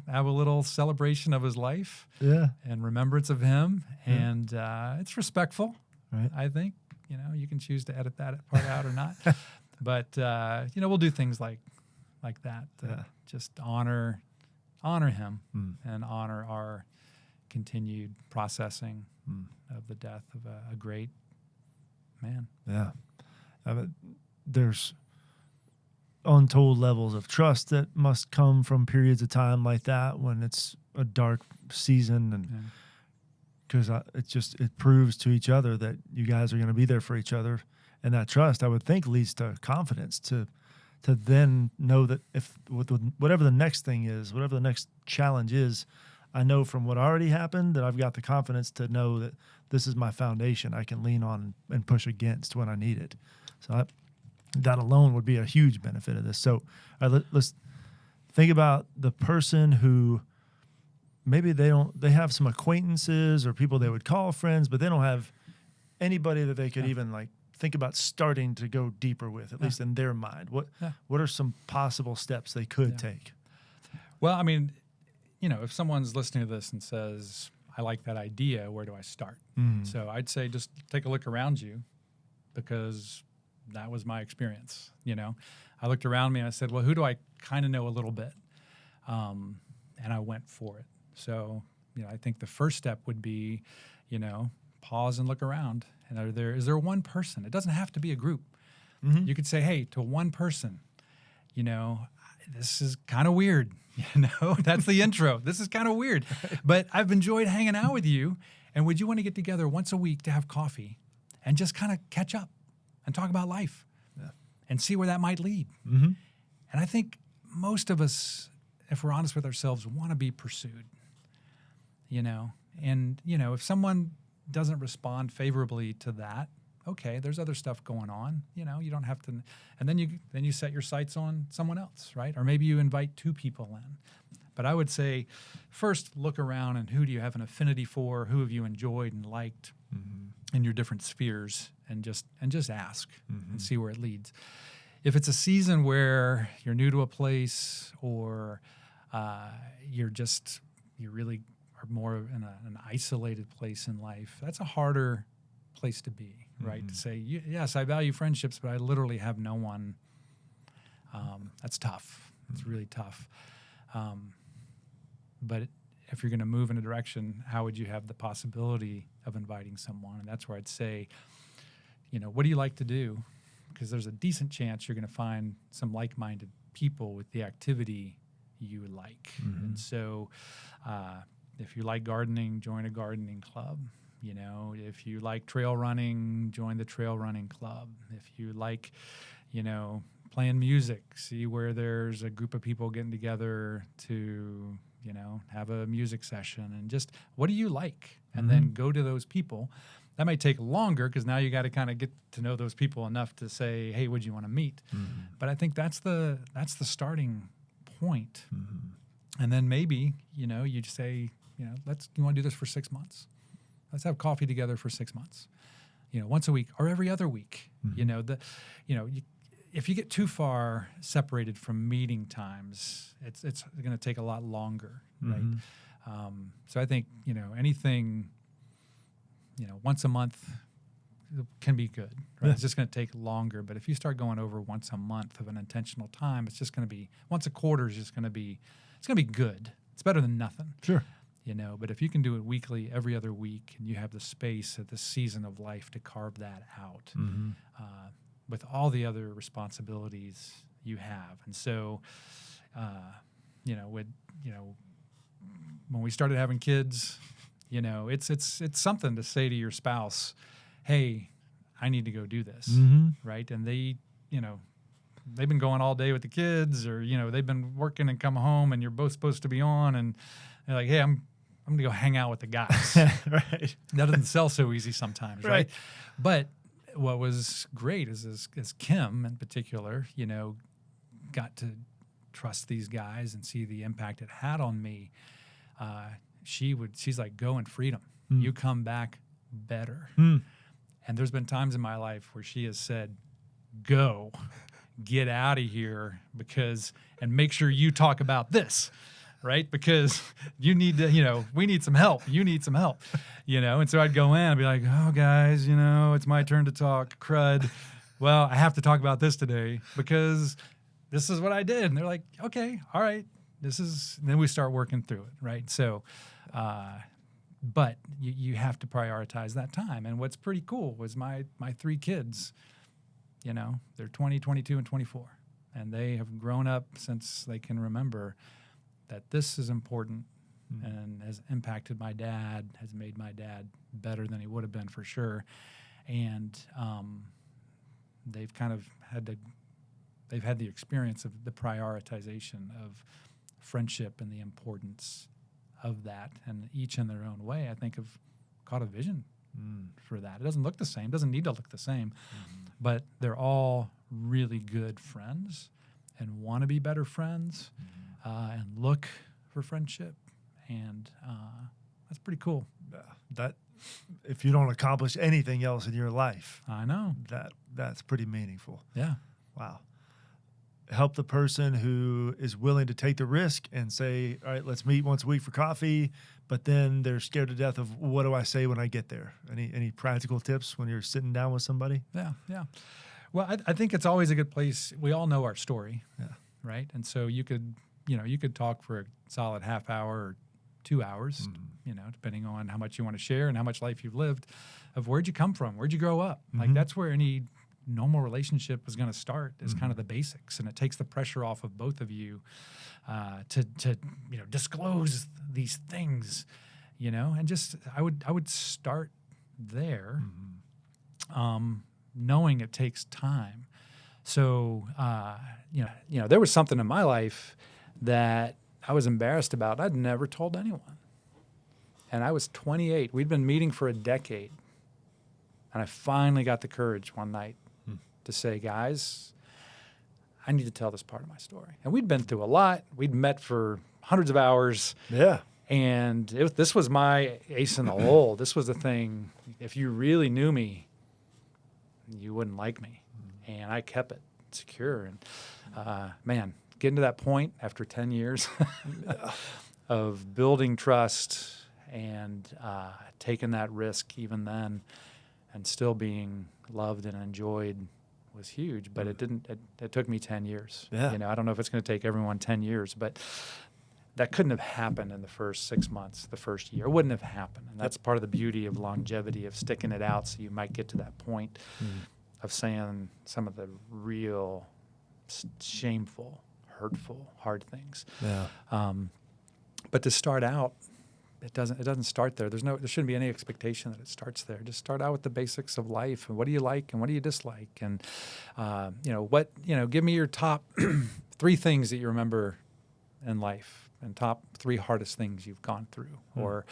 have a little celebration of his life and remembrance of him. And it's respectful, right? I think, you can choose to edit that part out or not. But, we'll do things like that, just honor him and honor our continued processing of the death of a great man. Yeah. There's untold levels of trust that must come from periods of time like that when it's a dark season, and because it proves to each other that you guys are going to be there for each other, and that trust, I would think, leads to confidence to then know that if whatever the next thing is, whatever the next challenge is, I know from what already happened that I've got the confidence to know that this is my foundation I can lean on and push against when I need it. So that alone would be a huge benefit of this. So let's think about the person who maybe they have some acquaintances or people they would call friends, but they don't have anybody that they could even think about starting to go deeper with, at least in their mind. What are some possible steps they could take? Well, I mean, if someone's listening to this and says, I like that idea, where do I start? So I'd say just take a look around you, because that was my experience. I looked around me and I said, well, who do I kind of know a little bit? And I went for it. So, I think the first step would be, pause and look around. And is there one person? It doesn't have to be a group. You could say, hey, to one person, this is kind of weird. That's the intro. This is kind of weird, but I've enjoyed hanging out with you. And would you want to get together once a week to have coffee and just kind of catch up and talk about life and see where that might lead? Mm-hmm. And I think most of us, if we're honest with ourselves, want to be pursued, and, if someone doesn't respond favorably to that, okay, there's other stuff going on, you don't have to, and then you set your sights on someone else, right? Or maybe you invite two people in. But I would say first look around and who do you have an affinity for? Who have you enjoyed and liked in your different spheres, and just ask and see where it leads. If it's a season where you're new to a place, or you really are more in an isolated place in life, that's a harder place to be, right? To say, yes, I value friendships, but I literally have no one. That's tough. It's really tough. But if you're going to move in a direction, how would you have the possibility of inviting someone? And that's where I'd say, what do you like to do? Because there's a decent chance you're going to find some like-minded people with the activity you like. And so if you like gardening, join a gardening club. If you like trail running, join the trail running club. If you like, playing music, see where there's a group of people getting together to, have a music session, and just what do you like? And then go to those people. That might take longer because now you got to kind of get to know those people enough to say, hey, would you want to meet? But I think that's the starting point. And then maybe, you just say, you want to do this for 6 months? Let's have coffee together for 6 months, once a week or every other week. If you get too far separated from meeting times, it's going to take a lot longer, right? So I think, anything, once a month can be good, right? It's just going to take longer. But if you start going over once a month of an intentional time, it's just going to be, once a quarter is just going to be, it's going to be good. It's better than nothing. Sure. But if you can do it weekly, every other week, and you have the space at the season of life to carve that out, with all the other responsibilities you have. And so, when we started having kids, it's something to say to your spouse, hey, I need to go do this, right? And they've been going all day with the kids, or, they've been working and come home, and you're both supposed to be on, and they're like, hey, I'm going to go hang out with the guys. Right. That doesn't sell so easy sometimes, right? But what was great is as Kim in particular, got to trust these guys and see the impact it had on me. She's like, go in freedom. You come back better. And there's been times in my life where she has said, go, get out of here, and make sure you talk about this. Right? Because you need to, we need some help. You need some help, And so I'd go in and be like, oh, guys, it's my turn to talk. Crud. Well, I have to talk about this today because this is what I did. And they're like, okay, all right. And then we start working through it, right? So, but you have to prioritize that time. And what's pretty cool was my 3 kids, they're 20, 22, and 24. And they have grown up since they can remember that this is important and has impacted my dad, has made my dad better than he would have been for sure. And they've kind of they've had the experience of the prioritization of friendship and the importance of that. And each in their own way, I think, have caught a vision for that. It doesn't look the same, doesn't need to look the same, but they're all really good friends and want to be better friends. And look for friendship, and that's pretty cool. That if you don't accomplish anything else in your life, I know that's pretty meaningful. Yeah. Wow. Help the person who is willing to take the risk and say, all right, let's meet once a week for coffee, but then they're scared to death of what do I say when I get there? Any practical tips when you're sitting down with somebody? Yeah. Well, I think it's always a good place. We all know our story, right? And so you could talk for a solid half hour or 2 hours, depending on how much you want to share and how much life you've lived, of where'd you come from? Where'd you grow up? Like that's where any normal relationship was going to start is kind of the basics, and it takes the pressure off of both of you to disclose these things, and just I would start there, knowing it takes time. So there was something in my life that I was embarrassed about. I'd never told anyone, and I was 28. We'd been meeting for a decade, and I finally got the courage one night to say, guys, I need to tell this part of my story. And we'd been through a lot. We'd met for hundreds of hours. Yeah. And this was my ace in the hole. This was the thing. If you really knew me, you wouldn't like me. And I kept it secure. And getting to that point after 10 years of building trust and taking that risk even then and still being loved and enjoyed was huge, but it took me 10 years. Yeah. I don't know if it's going to take everyone 10 years, but that couldn't have happened in the first 6 months, the first year. It wouldn't have happened. And that's part of the beauty of longevity, of sticking it out, so you might get to that point of saying some of the real shameful, hurtful, hard things. Yeah. But to start out, it doesn't start there. There shouldn't be any expectation that it starts there. Just start out with the basics of life and what do you like and what do you dislike, and give me your top 3 things that you remember in life and top 3 hardest things you've gone through. Or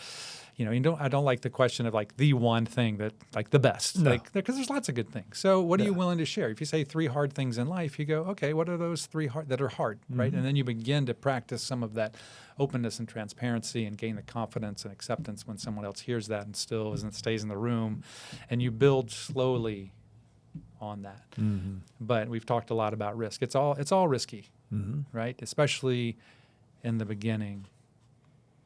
I don't like the question of like the one thing that like the best, because there's lots of good things. So what are you willing to share? If you say 3 hard things in life, you go, okay, what are those 3 that are hard, right? And then you begin to practice some of that openness and transparency and gain the confidence and acceptance when someone else hears that and still stays in the room, and you build slowly on that. But we've talked a lot about risk. It's all risky, right? Especially in the beginning.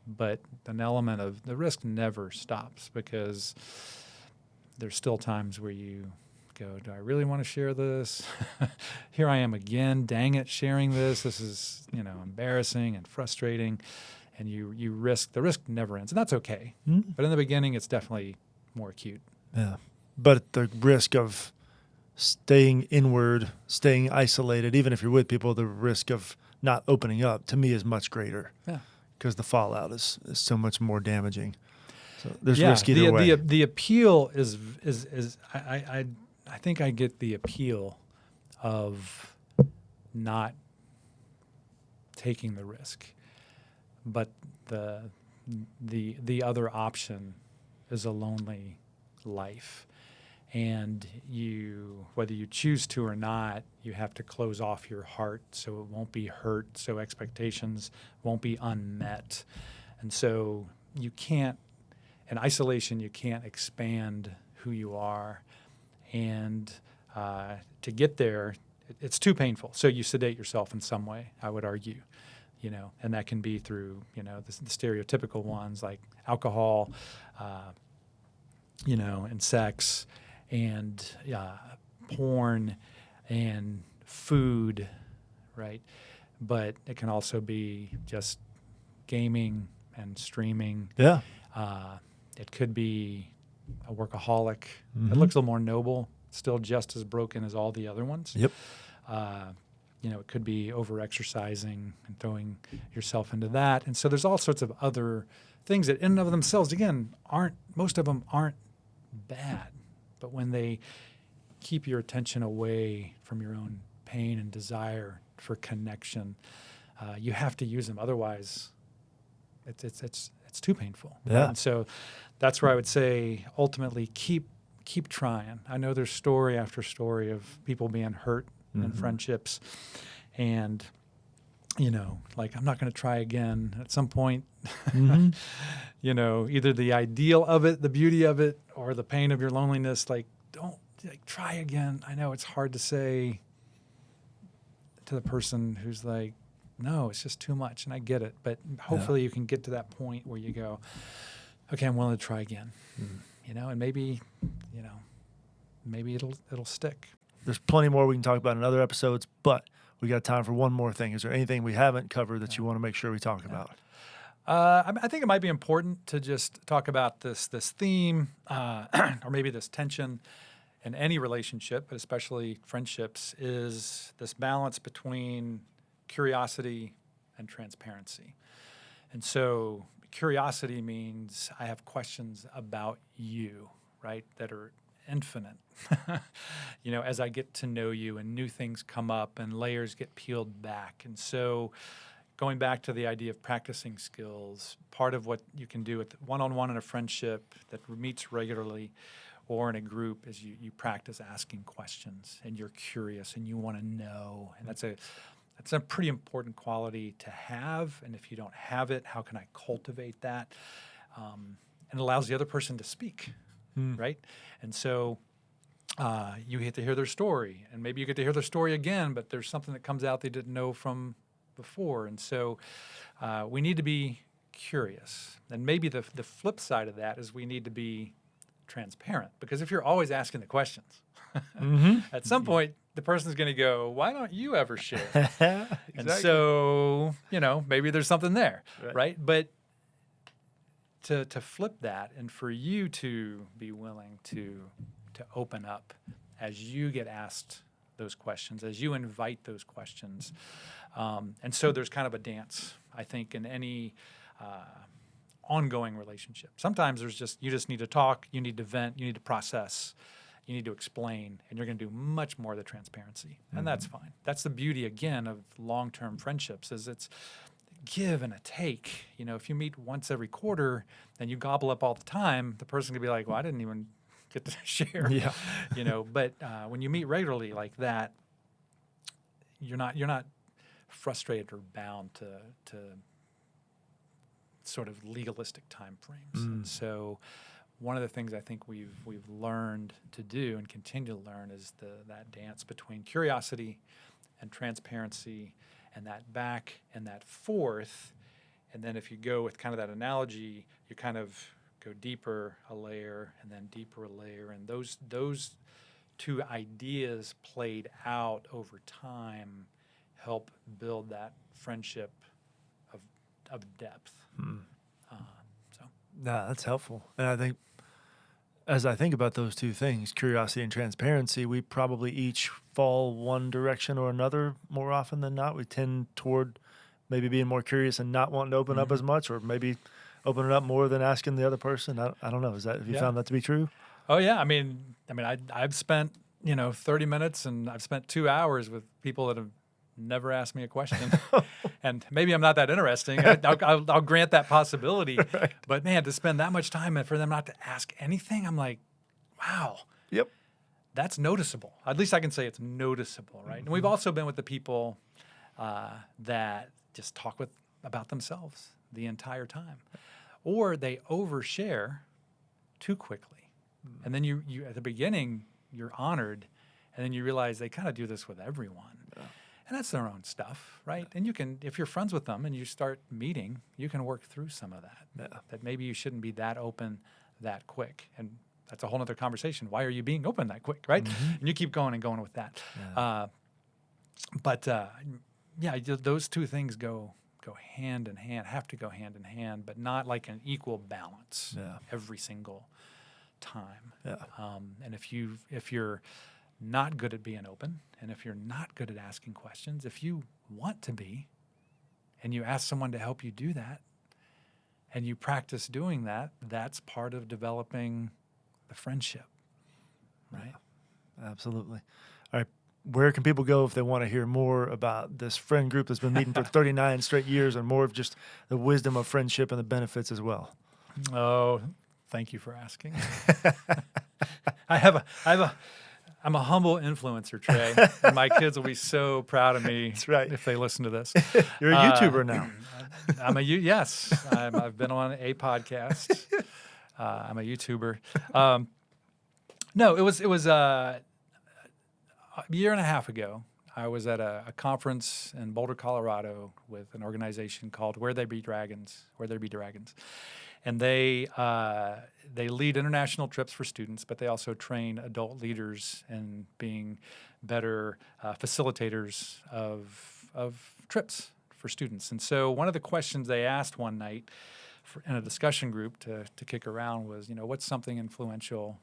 But an element of the risk never stops, because there's still times where you go, do I really want to share this? Here I am again, dang it, sharing this. This is, embarrassing and frustrating. And you risk, the risk never ends. And that's okay. But in the beginning, it's definitely more acute. Yeah. But the risk of staying inward, staying isolated, even if you're with people, the risk of not opening up, to me, is much greater. Yeah. Because the fallout is so much more damaging. So there's risk either way. The appeal is I think I get the appeal of not taking the risk, but the other option is a lonely life, and whether you choose to or not, you have to close off your heart so it won't be hurt, so expectations won't be unmet. And so you can't, in isolation, you can't expand who you are. And to get there, it's too painful. So you sedate yourself in some way, I would argue, and that can be through, the stereotypical ones like alcohol, and sex, and porn, and food, right? But it can also be just gaming and streaming. Yeah. It could be a workaholic. It looks a little more noble, still just as broken as all the other ones. Yep. It could be over-exercising and throwing yourself into that. And so there's all sorts of other things that in and of themselves, again, most of them aren't bad. But when they keep your attention away from your own pain and desire for connection, you have to use them. Otherwise, it's too painful. Yeah. And so that's where I would say ultimately keep trying. I know there's story after story of people being hurt in friendships, and like, I'm not going to try again. At some point, either the ideal of it, the beauty of it, or the pain of your loneliness, don't try again. I know it's hard to say to the person who's like, no, it's just too much, and I get it. But hopefully you can get to that point where you go, okay, I'm willing to try again. And maybe it'll stick. There's plenty more we can talk about in other episodes, but we got time for one more thing. Is there anything we haven't covered that you want to make sure we talk about? I think it might be important to just talk about this theme, or maybe this tension, in any relationship, but especially friendships, is this balance between curiosity and transparency. And so curiosity means I have questions about you, right, that are infinite. As I get to know you and new things come up and layers get peeled back. And so going back to the idea of practicing skills, part of what you can do with one-on-one in a friendship that meets regularly or in a group is you practice asking questions, and you're curious and you want to know. And that's a pretty important quality to have. And if you don't have it, how can I cultivate that? And it allows the other person to speak, right? And so you get to hear their story, and maybe you get to hear their story again, but there's something that comes out they didn't know from before. And so we need to be curious. And maybe the flip side of that is we need to be transparent, because if you're always asking the questions, at some point the person's going to go, why don't you ever share? Exactly. And so, maybe there's something there, right? But to flip that, and for you to be willing to open up as you get asked those questions, as you invite those questions. And so there's kind of a dance, I think, in any ongoing relationship. Sometimes you just need to talk, you need to vent, you need to process, you need to explain, and you're going to do much more of the transparency. And that's fine. That's the beauty, again, of long-term friendships, is it's give and a take. If you meet once every quarter and you gobble up all the time, the person could be like, well, I didn't even get to share. Yeah. But when you meet regularly like that, you're not frustrated or bound to sort of legalistic time frames. And so one of the things I think we've learned to do and continue to learn is that dance between curiosity and transparency, and that back and that forth. And then if you go with kind of that analogy, you kind of go deeper a layer and then deeper a layer. And those two ideas played out over time help build that friendship of depth. Yeah, that's helpful. And I think, as I think about those two things, curiosity and transparency, we probably each fall one direction or another more often than not. We tend toward maybe being more curious and not wanting to open up as much, or maybe opening up more than asking the other person. I don't know. Have you found that to be true? Oh yeah. I mean, I've spent 30 minutes, and I've spent 2 hours with people that have never asked me a question. And maybe I'm not that interesting. I'll grant that possibility. Right. But man, to spend that much time and for them not to ask anything, I'm like, wow. Yep. That's noticeable. At least I can say it's noticeable, right? And we've also been with the people that just talk about themselves the entire time, or they overshare too quickly. And then you at the beginning, you're honored, and then you realize they kind of do this with everyone. Yeah. And that's their own stuff, right? And you can, if you're friends with them and you start meeting, you can work through some of that. Yeah. That maybe you shouldn't be that open that quick. And that's a whole other conversation. Why are you being open that quick, right? And you keep going and going with that. Yeah. Those two things go hand in hand, have to go hand in hand, but not like an equal balance every single time. Yeah. And if you're not good at being open, and if you're not good at asking questions, if you want to be, and you ask someone to help you do that, and you practice doing that, that's part of developing the friendship, right? Yeah, absolutely. All right. Where can people go if they want to hear more about this friend group that's been meeting for 39 straight years, and more of just the wisdom of friendship and the benefits as well? Oh, thank you for asking. I'm a humble influencer, Trey. And my kids will be so proud of me. That's right. If they listen to this. You're a YouTuber now. Yes. I've been on a podcast. I'm a YouTuber. No, it was a year and a half ago. I was at a conference in Boulder, Colorado, with an organization called Where There Be Dragons. And they lead international trips for students, but they also train adult leaders in being better facilitators of trips for students. And so one of the questions they asked one night in a discussion group to kick around was, what's something influential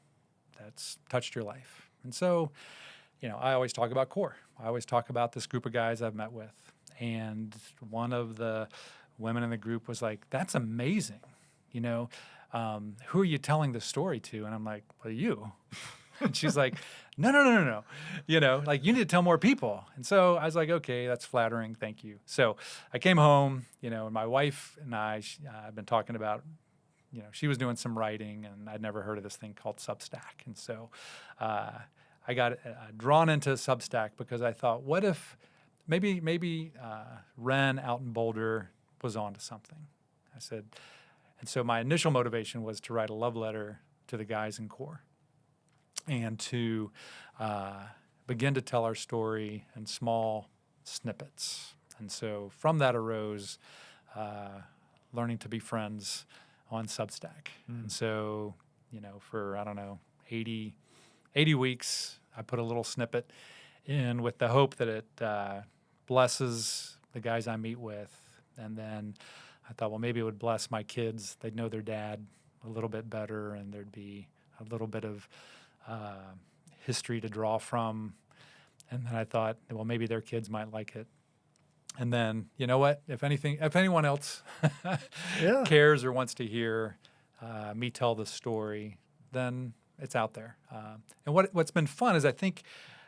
that's touched your life? And so, I always talk about core. I always talk about this group of guys I've met with. And one of the women in the group was like, that's amazing. Who are you telling the story to? And I'm like, well, you. And she's like, no. You need to tell more people. And so I was like, okay, that's flattering. Thank you. So I came home, and my wife and I've been talking about, she was doing some writing, and I'd never heard of this thing called Substack. And so I got drawn into Substack because I thought, what if maybe Ren out in Boulder was onto something? I said, and so my initial motivation was to write a love letter to the guys in core and to begin to tell our story in small snippets. And so from that arose learning to be friends on Substack. And so, for, 80 weeks, I put a little snippet in with the hope that it blesses the guys I meet with. And then I thought, well, maybe it would bless my kids. They'd know their dad a little bit better, and there'd be a little bit of history to draw from. And then I thought, well, maybe their kids might like it. And then, you know what? If anyone else cares or wants to hear me tell the story, then it's out there. And what's been fun is I think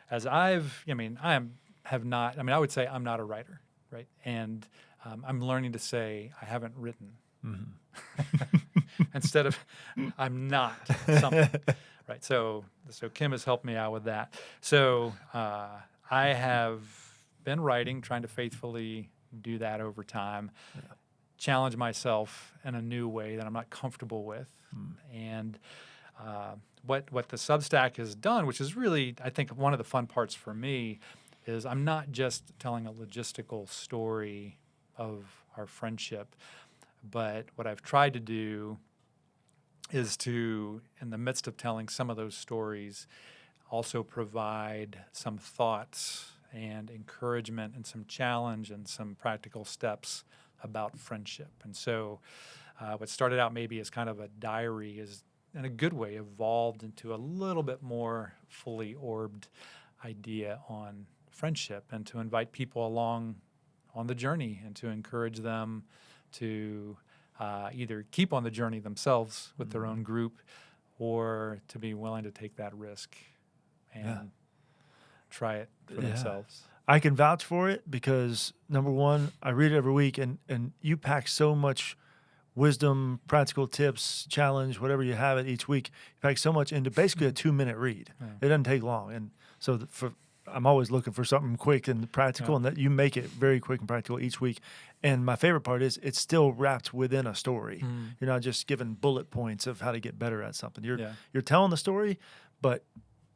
as I would say I'm not a writer, right? And I'm learning to say I haven't written instead of I'm not something, right? So Kim has helped me out with that. So I have been writing, trying to faithfully do that over time, challenge myself in a new way that I'm not comfortable with. And what the Substack has done, which is really, I think, one of the fun parts for me, is I'm not just telling a logistical story of our friendship, but what I've tried to do is to, in the midst of telling some of those stories, also provide some thoughts and encouragement and some challenge and some practical steps about friendship. And so what started out maybe as kind of a diary is, in a good way, evolved into a little bit more fully orbed idea on friendship, and to invite people along on the journey and to encourage them to either keep on the journey themselves with their own group, or to be willing to take that risk and try it for themselves. I can vouch for it because, number one, I read it every week, and you pack so much wisdom, practical tips, challenge, whatever you have it each week. You pack so much into basically a 2-minute read. It doesn't take long. And so I'm always looking for something quick and practical, and that you make it very quick and practical each week. And my favorite part is it's still wrapped within a story. You're not just giving bullet points of how to get better at something. You're telling the story, but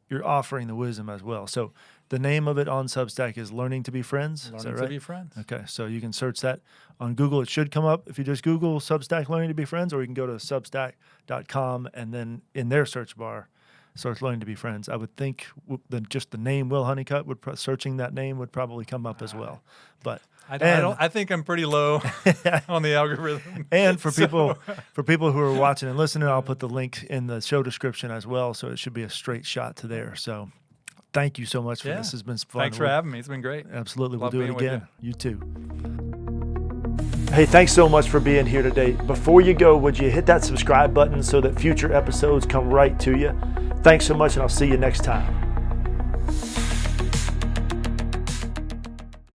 you're offering the wisdom as well. So the name of it on Substack is Learning to Be Friends. Learning to Be Friends. Okay, so you can search that on Google. It should come up if you just Google Substack Learning to Be Friends, or you can go to substack.com, and then in their search bar, search Learning to Be Friends. I would think just the name Will Honeycutt, searching that name would probably come up as well. But I think I'm pretty low on the algorithm. And for people who are watching and listening, I'll put the link in the show description as well, so it should be a straight shot to there. So thank you so much for this. This has been fun. Thanks for having me. It's been great. Absolutely. Love we'll do it being again. You too. Hey, thanks so much for being here today. Before you go, would you hit that subscribe button so that future episodes come right to you? Thanks so much, and I'll see you next time.